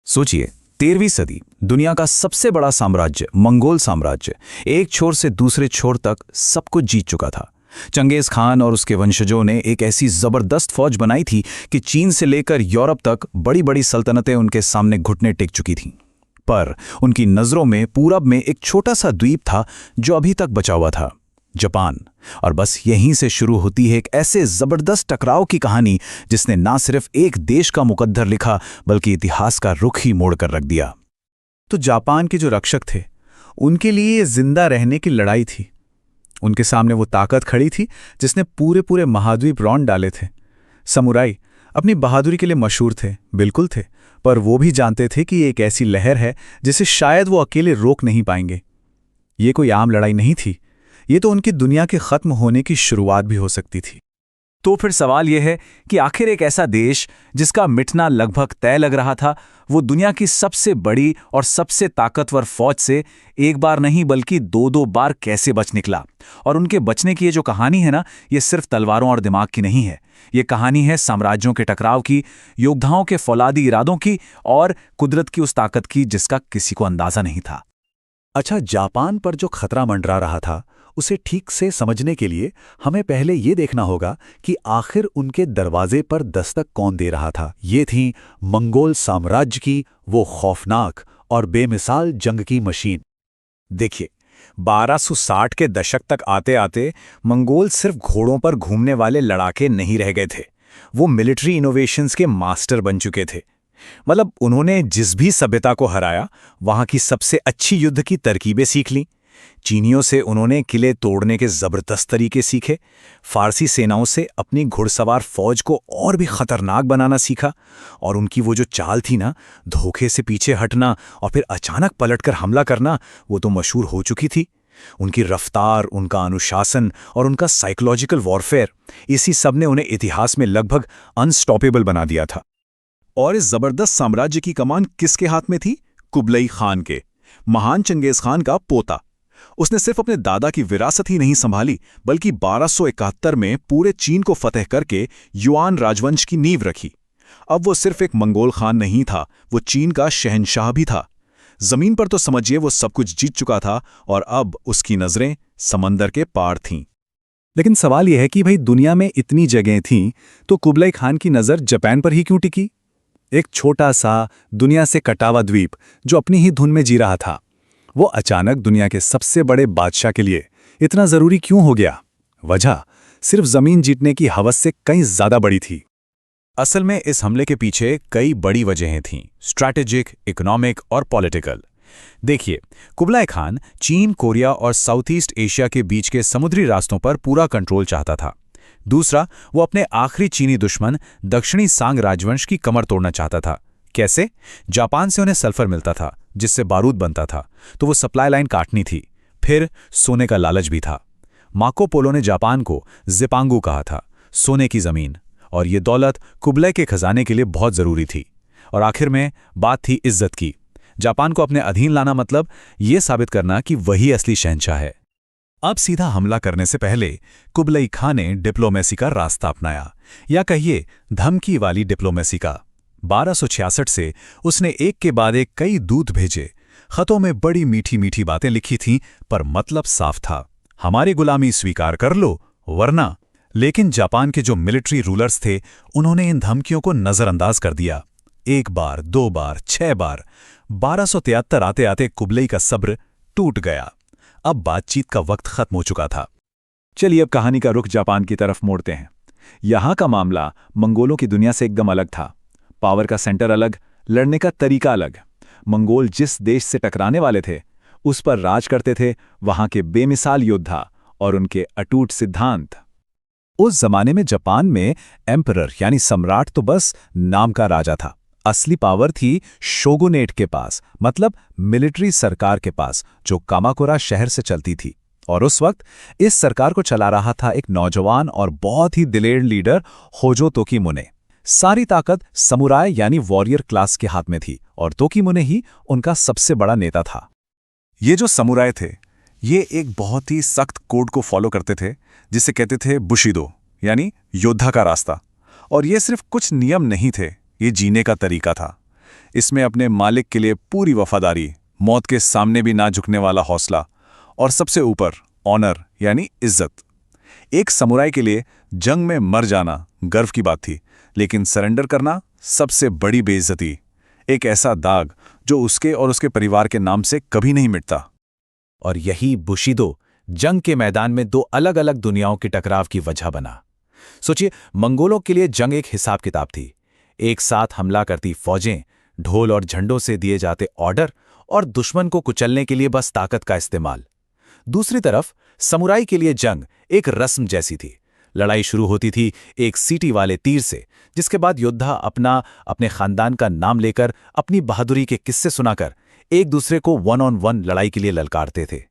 सोचिए, 13वीं सदी दुनिया का सबसे बड़ा साम्राज्य मंगोल साम्राज्य एक छोर से दूसरे छोर तक सब कुछ जीत चुका था। चंगेज खान और उसके वंशजों ने एक ऐसी जबरदस्त फौज बनाई थी कि चीन से लेकर यूरोप तक बड़ी बड़ी सल्तनतें उनके सामने घुटने टेक चुकी थीं। पर उनकी नजरों में पूरब में एक छोटा सा द्वीप था जो अभी तक बचा हुआ था, जापान। और बस यहीं से शुरू होती है एक ऐसे जबरदस्त टकराव की कहानी जिसने ना सिर्फ एक देश का मुकद्दर लिखा बल्कि इतिहास का रुख ही मोड़ कर रख दिया। तो जापान के जो रक्षक थे, उनके लिए ये जिंदा रहने की लड़ाई थी। उनके सामने वो ताकत खड़ी थी जिसने पूरे पूरे महाद्वीप रौंद डाले थे। समुराई अपनी बहादुरी के लिए मशहूर थे, बिल्कुल थे, पर वो भी जानते थे कि ये एक ऐसी लहर है जिसे शायद वो अकेले रोक नहीं पाएंगे। ये कोई आम लड़ाई नहीं थी, ये तो उनकी दुनिया के खत्म होने की शुरुआत भी हो सकती थी। तो फिर सवाल यह है कि आखिर एक ऐसा देश जिसका मिटना लगभग तय लग रहा था, वो दुनिया की सबसे बड़ी और सबसे ताकतवर फौज से एक बार नहीं बल्कि दो दो बार कैसे बच निकला। और उनके बचने की ये जो कहानी है ना, ये सिर्फ तलवारों और दिमाग की नहीं है। ये कहानी है साम्राज्यों के टकराव की, योद्धाओं के फौलादी इरादों की और कुदरत की उस ताकत की जिसका किसी को अंदाजा नहीं था। अच्छा, जापान पर जो खतरा मंडरा रहा था उसे ठीक से समझने के लिए हमें पहले ये देखना होगा कि आखिर उनके दरवाजे पर दस्तक कौन दे रहा था। ये थी मंगोल साम्राज्य की वो खौफनाक और बेमिसाल जंग की मशीन। देखिए, 1260 के दशक तक आते आते मंगोल सिर्फ घोड़ों पर घूमने वाले लड़ाके नहीं रह गए थे, वो मिलिट्री इनोवेशंस के मास्टर बन चुके थे। मतलब उन्होंने जिस भी सभ्यता को हराया, वहां की सबसे अच्छी युद्ध की तरकीबें सीख लीं। चीनियों से उन्होंने किले तोड़ने के जबरदस्त तरीके सीखे, फारसी सेनाओं से अपनी घुड़सवार फौज को और भी खतरनाक बनाना सीखा। और उनकी वो जो चाल थी ना, धोखे से पीछे हटना और फिर अचानक पलटकर हमला करना, वो तो मशहूर हो चुकी थी। उनकी रफ्तार, उनका अनुशासन और उनका साइकोलॉजिकल वॉरफेयर, इसी सब ने उन्हें इतिहास में लगभग अनस्टॉपेबल बना दिया था। और इस जबरदस्त साम्राज्य की कमान किसके हाथ में थी? कुबलई खान के, महान चंगेज खान का पोता। उसने सिर्फ अपने दादा की विरासत ही नहीं संभाली, बल्कि 1271 में पूरे चीन को फतह करके युआन राजवंश की नींव रखी। अब वो सिर्फ एक मंगोल खान नहीं था, वो चीन का शहंशाह भी था। जमीन पर तो समझिए वो सब कुछ जीत चुका था और अब उसकी नजरें समंदर के पार थीं। लेकिन सवाल यह है कि भाई, दुनिया में इतनी जगहें थीं तो कुबलई खान की नज़र जापान पर ही क्यों टिकी? एक छोटा सा दुनिया से कटा हुआ द्वीप जो अपनी ही धुन में जी रहा था, वो अचानक दुनिया के सबसे बड़े बादशाह के लिए इतना जरूरी क्यों हो गया? वजह सिर्फ जमीन जीतने की हवस से कहीं ज्यादा बड़ी थी। असल में इस हमले के पीछे कई बड़ी वजहें थीं, स्ट्रैटेजिक, इकोनॉमिक और पॉलिटिकल। देखिए, कुबलाई खान चीन, कोरिया और साउथ ईस्ट एशिया के बीच के समुद्री रास्तों पर पूरा कंट्रोल चाहता था। दूसरा, वो अपने आखिरी चीनी दुश्मन दक्षिणी सांग राजवंश की कमर तोड़ना चाहता था। कैसे? जापान से उन्हें सल्फर मिलता था जिससे बारूद बनता था, तो वो सप्लाई लाइन काटनी थी। फिर सोने का लालच भी था। मार्को पोलो ने जापान को जिपांगू कहा था, सोने की जमीन, और ये दौलत कुबलई के खजाने के लिए बहुत जरूरी थी। और आखिर में बात थी इज्जत की। जापान को अपने अधीन लाना मतलब ये साबित करना कि वही असली शहंशाह है। अब सीधा हमला करने से पहले कुबलई खान ने डिप्लोमेसी का रास्ता अपनाया, या कहिए धमकी वाली डिप्लोमेसी का। 1266 से उसने एक के बाद एक कई दूत भेजे। खतों में बड़ी मीठी मीठी बातें लिखी थीं, पर मतलब साफ था, हमारी गुलामी स्वीकार कर लो वरना। लेकिन जापान के जो मिलिट्री रूलर्स थे, उन्होंने इन धमकियों को नजरअंदाज कर दिया। एक बार, दो बार, 6 बार। 1273 आते आते कुबलई का सब्र टूट गया। अब बातचीत का वक्त खत्म हो चुका था। चलिए अब कहानी का रुख जापान की तरफ मोड़ते हैं। यहां का मामला मंगोलों की दुनिया से एकदम अलग था। पावर का सेंटर अलग, लड़ने का तरीका अलग। मंगोल जिस देश से टकराने वाले थे, उस पर राज करते थे वहां के बेमिसाल योद्धा और उनके अटूट सिद्धांत। उस जमाने में जापान में एम्परर यानी सम्राट तो बस नाम का राजा था। असली पावर थी शोगुनेट के पास, मतलब मिलिट्री सरकार के पास, जो कामाकुरा शहर से चलती थी। और उस वक्त इस सरकार को चला रहा था एक नौजवान और बहुत ही दिलेर लीडर, होजो तोकीमुने। सारी ताकत समुराय यानी वॉरियर क्लास के हाथ में थी और तोकीमुने ही उनका सबसे बड़ा नेता था। ये जो समुराय थे, ये एक बहुत ही सख्त कोड को फॉलो करते थे जिसे कहते थे बुशिदो, यानी योद्धा का रास्ता। और ये सिर्फ कुछ नियम नहीं थे, ये जीने का तरीका था। इसमें अपने मालिक के लिए पूरी वफादारी, मौत के सामने भी ना झुकने वाला हौसला और सबसे ऊपर ऑनर यानी इज्जत। एक समुराई के लिए जंग में मर जाना गर्व की बात थी, लेकिन सरेंडर करना सबसे बड़ी बेइज्जती, एक ऐसा दाग जो उसके और उसके परिवार के नाम से कभी नहीं मिटता। और यही बुशिदो जंग के मैदान में दो अलग अलग दुनियाओं के टकराव की वजह बना। सोचिए, मंगोलों के लिए जंग एक हिसाब किताब थी। एक साथ हमला करती फौजें, ढोल और झंडों से दिए जाते ऑर्डर और दुश्मन को कुचलने के लिए बस ताकत का इस्तेमाल। दूसरी तरफ समुराई के लिए जंग एक रस्म जैसी थी। लड़ाई शुरू होती थी एक सीटी वाले तीर से, जिसके बाद योद्धा अपने खानदान का नाम लेकर, अपनी बहादुरी के किस्से सुनाकर एक दूसरे को वन ऑन वन लड़ाई के लिए ललकारते थे।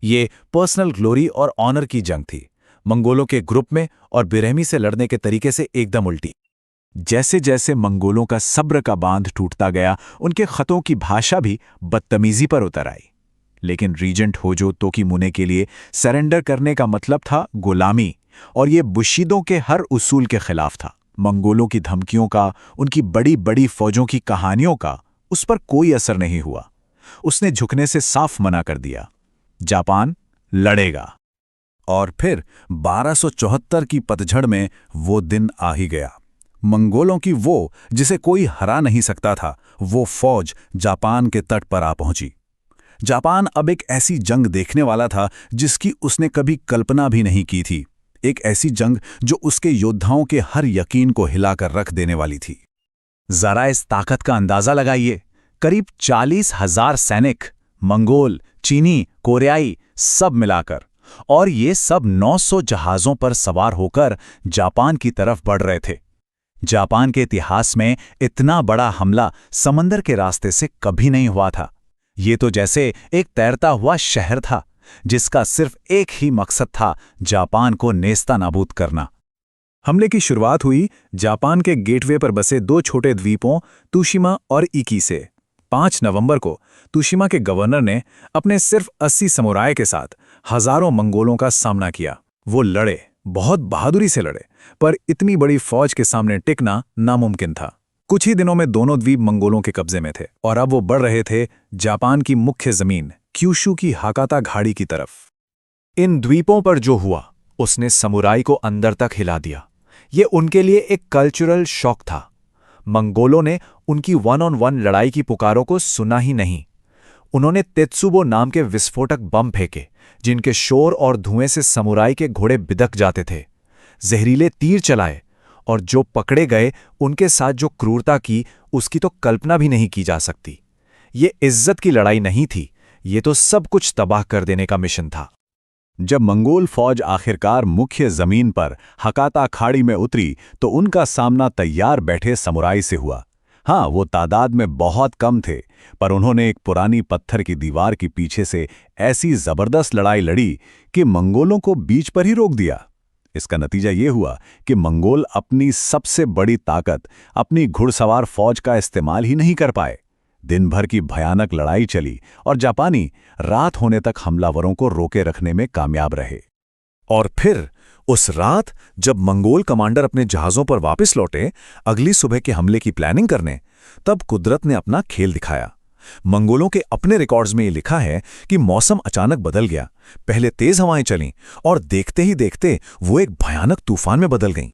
ये पर्सनल ग्लोरी और ऑनर की जंग थी, मंगोलों के ग्रुप में और बेरहमी से लड़ने के तरीके से एकदम उल्टी। जैसे जैसे मंगोलों का सब्र का बांध टूटता गया, उनके खतों की भाषा भी बदतमीजी पर उतर आई। लेकिन रीजेंट होजो तोकीमुने के लिए सरेंडर करने का मतलब था गुलामी, और ये बुशिदों के हर उसूल के खिलाफ था। मंगोलों की धमकियों का, उनकी बड़ी बड़ी फौजों की कहानियों का उस पर कोई असर नहीं हुआ। उसने झुकने से साफ मना कर दिया, जापान लड़ेगा। और फिर 1274 की पतझड़ में वो दिन आ ही गया। मंगोलों की वो, जिसे कोई हरा नहीं सकता था, वो फौज जापान के तट पर आ पहुंची। जापान अब एक ऐसी जंग देखने वाला था जिसकी उसने कभी कल्पना भी नहीं की थी। एक ऐसी जंग जो उसके योद्धाओं के हर यकीन को हिलाकर रख देने वाली थी। जरा इस ताकत का अंदाजा लगाइए। करीब 40,000 सैनिक, मंगोल, चीनी, कोरियाई सब मिलाकर, और ये सब 900 जहाज़ों पर सवार होकर जापान की तरफ बढ़ रहे थे। जापान के इतिहास में इतना बड़ा हमला समंदर के रास्ते से कभी नहीं हुआ था। ये तो जैसे एक तैरता हुआ शहर था, जिसका सिर्फ एक ही मकसद था, जापान को नेस्तानाबूद करना। हमले की शुरुआत हुई जापान के गेटवे पर बसे दो छोटे द्वीपों तुशिमा और इकी से। 5 नवंबर को तुशिमा के गवर्नर ने अपने सिर्फ 80 समुराय के साथ हजारों मंगोलों का सामना किया। वो लड़े, बहुत बहादुरी से लड़े, पर इतनी बड़ी फौज के सामने टिकना नामुमकिन था। कुछ ही दिनों में दोनों द्वीप मंगोलों के कब्जे में थे, और अब वो बढ़ रहे थे जापान की मुख्य जमीन क्यूशू की हाकाता घाड़ी की तरफ। इन द्वीपों पर जो हुआ, उसने समुराई को अंदर तक हिला दिया। ये उनके लिए एक कल्चरल शॉक था। मंगोलों ने उनकी वन ऑन वन लड़ाई की पुकारों को सुना ही नहीं। उन्होंने तेत्सुबो नाम के विस्फोटक बम फेंके, जिनके शोर और धुएं से समुराई के घोड़े बिदक जाते थे। जहरीले तीर चलाए, और जो पकड़े गए उनके साथ जो क्रूरता की, उसकी तो कल्पना भी नहीं की जा सकती। ये इज्जत की लड़ाई नहीं थी, ये तो सब कुछ तबाह कर देने का मिशन था। जब मंगोल फौज आखिरकार मुख्य जमीन पर हकाता खाड़ी में उतरी, तो उनका सामना तैयार बैठे समुराई से हुआ। हाँ, वो तादाद में बहुत कम थे, पर उन्होंने एक पुरानी पत्थर की दीवार के पीछे से ऐसी जबरदस्त लड़ाई लड़ी कि मंगोलों को बीच पर ही रोक दिया। इसका नतीजा ये हुआ कि मंगोल अपनी सबसे बड़ी ताकत, अपनी घुड़सवार फौज का इस्तेमाल ही नहीं कर पाए। दिन भर की भयानक लड़ाई चली, और जापानी रात होने तक हमलावरों को रोके रखने में कामयाब रहे। और फिर उस रात जब मंगोल कमांडर अपने जहाज़ों पर वापस लौटे अगली सुबह के हमले की प्लानिंग करने, तब कुदरत ने अपना खेल दिखाया। मंगोलों के अपने रिकॉर्ड्स में ये लिखा है कि मौसम अचानक बदल गया। पहले तेज हवाएं चलीं, और देखते ही देखते वो एक भयानक तूफान में बदल गईं।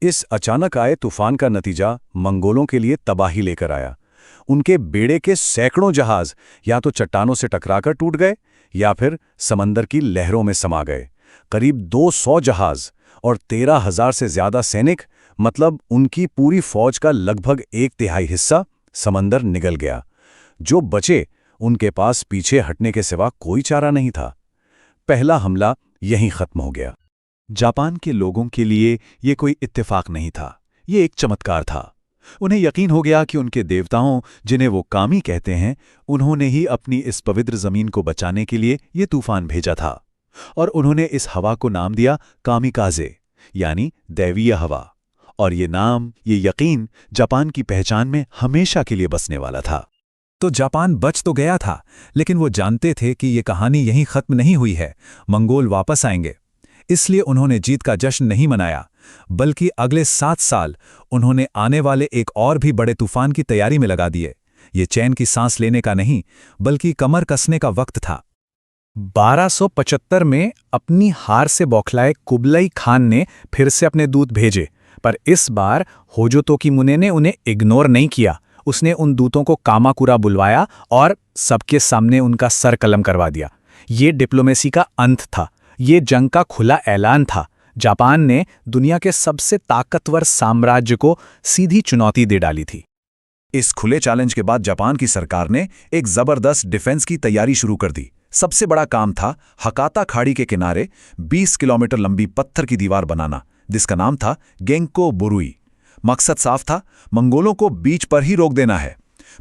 इस अचानक आए तूफान का नतीजा मंगोलों के लिए तबाही लेकर आया। उनके बेड़े के सैकड़ों जहाज या तो चट्टानों से टकराकर टूट गए, या फिर समंदर की लहरों में समा गए। करीब 200 जहाज और 13,000 से ज्यादा सैनिक, मतलब उनकी पूरी फौज का लगभग 1/3 हिस्सा समंदर निगल गया। जो बचे, उनके पास पीछे हटने के सिवा कोई चारा नहीं था। पहला हमला यहीं खत्म हो गया। जापान के लोगों के लिए ये कोई इत्तेफाक नहीं था, ये एक चमत्कार था। उन्हें यकीन हो गया कि उनके देवताओं, जिन्हें वो कामी कहते हैं, उन्होंने ही अपनी इस पवित्र जमीन को बचाने के लिए ये तूफान भेजा था। और उन्होंने इस हवा को नाम दिया कामिकाज़े, यानी दैवीय हवा। और ये नाम, ये यकीन जापान की पहचान में हमेशा के लिए बसने वाला था। तो जापान बच तो गया था, लेकिन वो जानते थे कि ये कहानी यहीं खत्म नहीं हुई है। मंगोल वापस आएंगे। इसलिए उन्होंने जीत का जश्न नहीं मनाया, बल्कि अगले 7 साल उन्होंने आने वाले एक और भी बड़े तूफान की तैयारी में लगा दिए। ये चैन की सांस लेने का नहीं, बल्कि कमर कसने का वक्त था। 1275 में अपनी हार से बौखलाए कुबलई खान ने फिर से अपने दूत भेजे, पर इस बार होजो तोकीमुने ने उन्हें इग्नोर नहीं किया। उसने उन दूतों को कामाकुरा बुलवाया और सबके सामने उनका सर कलम करवा दिया। ये डिप्लोमेसी का अंत था, ये जंग का खुला ऐलान था। जापान ने दुनिया के सबसे ताकतवर साम्राज्य को सीधी चुनौती दे डाली थी। इस खुले चैलेंज के बाद जापान की सरकार ने एक जबरदस्त डिफेंस की तैयारी शुरू कर दी। सबसे बड़ा काम था हकाता खाड़ी के किनारे 20 किलोमीटर लंबी पत्थर की दीवार बनाना, जिसका नाम था गेंको बुरुई। मकसद साफ था, मंगोलों को बीच पर ही रोक देना है।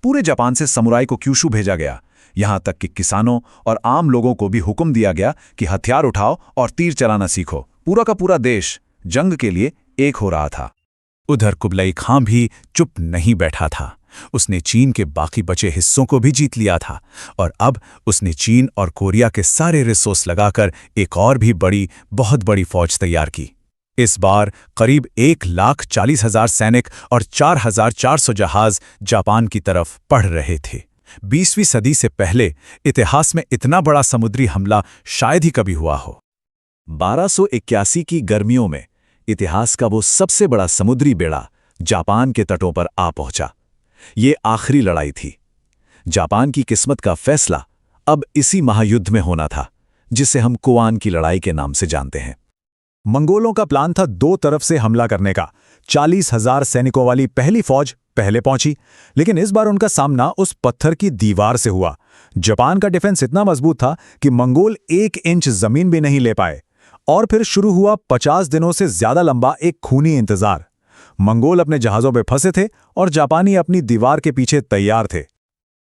पूरे जापान से समुराई को क्यूशू भेजा गया, यहां तक कि किसानों और आम लोगों को भी हुक्म दिया गया कि हथियार उठाओ और तीर चलाना सीखो। पूरा का पूरा देश जंग के लिए एक हो रहा था। उधर कुबलई खां भी चुप नहीं बैठा था। उसने चीन के बाकी बचे हिस्सों को भी जीत लिया था और अब उसने चीन और कोरिया के सारे रिसोर्स लगाकर एक और भी बहुत बड़ी फौज तैयार की। इस बार करीब 1,40,000 सैनिक और 4,400 जहाज जापान की तरफ बढ़ रहे थे। 20वीं सदी से पहले इतिहास में इतना बड़ा समुद्री हमला शायद ही कभी हुआ हो। 1281 की गर्मियों में इतिहास का वो सबसे बड़ा समुद्री बेड़ा जापान के तटों पर आ पहुंचा। ये आखिरी लड़ाई थी। जापान की किस्मत का फैसला अब इसी महायुद्ध में होना था, जिसे हम कुआन की लड़ाई के नाम से जानते हैं। मंगोलों का प्लान था दो तरफ से हमला करने का। 40,000 सैनिकों वाली पहली फौज पहले पहुंची, लेकिन इस बार उनका सामना उस पत्थर की दीवार से हुआ। जापान का डिफेंस इतना मजबूत था कि मंगोल 1 इंच जमीन भी नहीं ले पाए। और फिर शुरू हुआ 50 दिनों से ज्यादा लंबा एक खूनी इंतजार। मंगोल अपने जहाजों पे फंसे थे और जापानी अपनी दीवार के पीछे तैयार थे।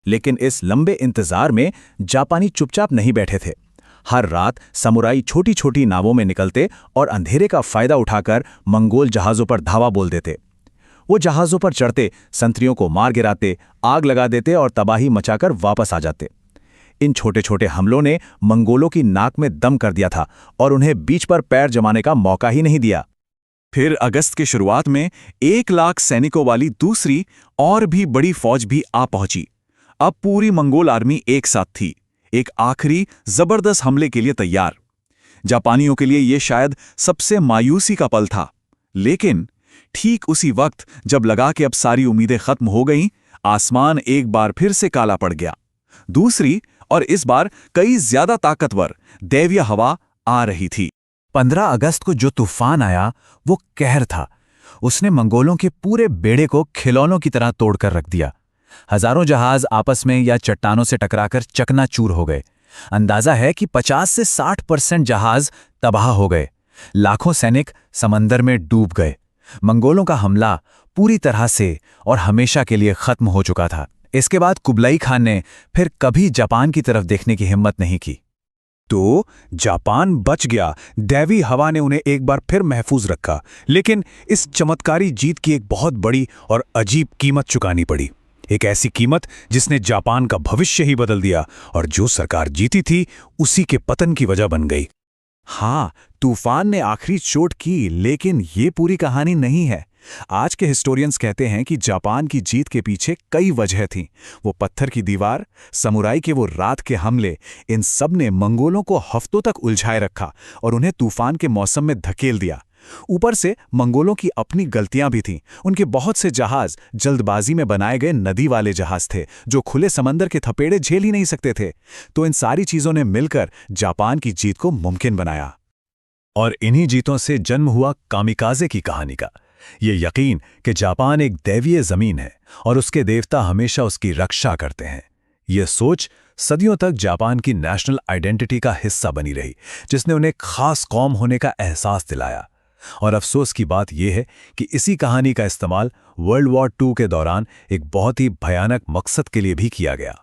लेकिन इस लंबे इंतजार में जापानी चुपचाप नहीं बैठे थे। हर रात समुराई छोटी छोटी नावों में निकलते और अंधेरे का फायदा उठाकर मंगोल जहाजों पर धावा बोल देते। वो जहाजों पर चढ़ते, संतरियों को मार गिराते, आग लगा देते और तबाही मचाकर वापस आ जाते। इन छोटे छोटे हमलों ने मंगोलों की नाक में दम कर दिया था और उन्हें बीच पर पैर जमाने का मौका ही नहीं दिया। फिर अगस्त की शुरुआत में 1 लाख सैनिकों वाली दूसरी और भी बड़ी फौज भी आ पहुंची। अब पूरी मंगोल आर्मी एक साथ थी, एक आखिरी जबरदस्त हमले के लिए तैयार। जापानियों के लिए यह शायद सबसे मायूसी का पल था। लेकिन ठीक उसी वक्त जब लगा कि अब सारी उम्मीदें खत्म हो गईं, आसमान एक बार फिर से काला पड़ गया। दूसरी और इस बार कई ज्यादा ताकतवर दैवीय हवा आ रही थी। 15 अगस्त को जो तूफान आया वो कहर था। उसने मंगोलों के पूरे बेड़े को खिलौनों की तरह तोड़कर रख दिया। हजारों जहाज आपस में या चट्टानों से टकराकर चकनाचूर हो गए। अंदाजा है कि 50 से 60% जहाज तबाह हो गए। लाखों सैनिक समंदर में डूब गए। मंगोलों का हमला पूरी तरह से और हमेशा के लिए खत्म हो चुका था। इसके बाद कुबलई खान ने फिर कभी जापान की तरफ देखने की हिम्मत नहीं की। तो जापान बच गया। दैवी हवा ने उन्हें एक बार फिर महफूज रखा, लेकिन इस चमत्कारी जीत की एक बहुत बड़ी और अजीब कीमत चुकानी पड़ी। एक ऐसी कीमत जिसने जापान का भविष्य ही बदल दिया और जो सरकार जीती थी उसी के पतन की वजह बन गई। हाँ, तूफान ने आखिरी चोट की, लेकिन ये पूरी कहानी नहीं है। आज के हिस्टोरियंस कहते हैं कि जापान की जीत के पीछे कई वजह थीं। वो पत्थर की दीवार, समुराई के वो रात के हमले, इन सब ने मंगोलों को हफ्तों तक उलझाए रखा और उन्हें तूफान के मौसम में धकेल दिया। ऊपर से मंगोलों की अपनी गलतियां भी थीं। उनके बहुत से जहाज जल्दबाजी में बनाए गए नदी वाले जहाज थे, जो खुले समंदर के थपेड़े झेल ही नहीं सकते थे। तो इन सारी चीजों ने मिलकर जापान की जीत को मुमकिन बनाया। और इन्हीं जीतों से जन्म हुआ कामिकाज़े की कहानी का। ये यकीन कि जापान एक दैवीय जमीन है और उसके देवता हमेशा उसकी रक्षा करते हैं। ये सोच सदियों तक जापान की नेशनल आइडेंटिटी का हिस्सा बनी रही, जिसने उन्हें खास कौम होने का एहसास दिलाया। और अफसोस की बात यह है कि इसी कहानी का इस्तेमाल वर्ल्ड वॉर II के दौरान एक बहुत ही भयानक मकसद के लिए भी किया गया।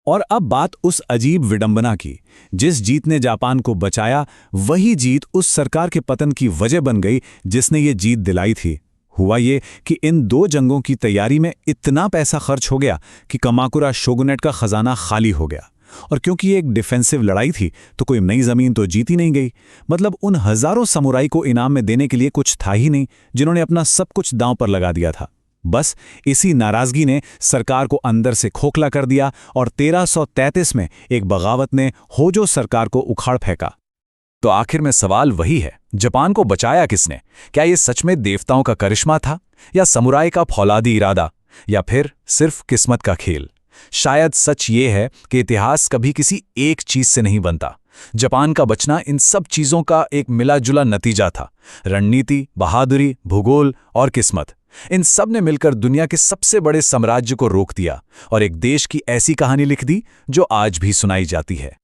और अब बात उस अजीब विडंबना की, जिस जीत ने जापान को बचाया, वही जीत उस सरकार के पतन की वजह बन गई जिसने ये जीत दिलाई थी। हुआ ये कि इन 2 जंगों की तैयारी में इतना पैसा खर्च हो गया कि कामाकुरा शोगुनेट का खजाना खाली हो गया। और क्योंकि ये एक डिफेंसिव लड़ाई थी, तो कोई नई जमीन तो जीती नहीं गई। मतलब उन हजारों समुराई को इनाम में देने के लिए कुछ था ही नहीं, जिन्होंने अपना सब कुछ दांव पर लगा दिया था। बस इसी नाराजगी ने सरकार को अंदर से खोखला कर दिया और 1333 में एक बगावत ने होजो सरकार को उखाड़ फेंका। तो आखिर में सवाल वही है, जापान को बचाया किसने? क्या ये सच में देवताओं का करिश्मा था, या समुराई का फौलादी इरादा, या फिर सिर्फ किस्मत का खेल? शायद सच ये है कि इतिहास कभी किसी एक चीज से नहीं बनता। जापान का बचना इन सब चीजों का एक मिला-जुला नतीजा था। रणनीति, बहादुरी, भूगोल और किस्मत, इन सब ने मिलकर दुनिया के सबसे बड़े साम्राज्य को रोक दिया और एक देश की ऐसी कहानी लिख दी जो आज भी सुनाई जाती है।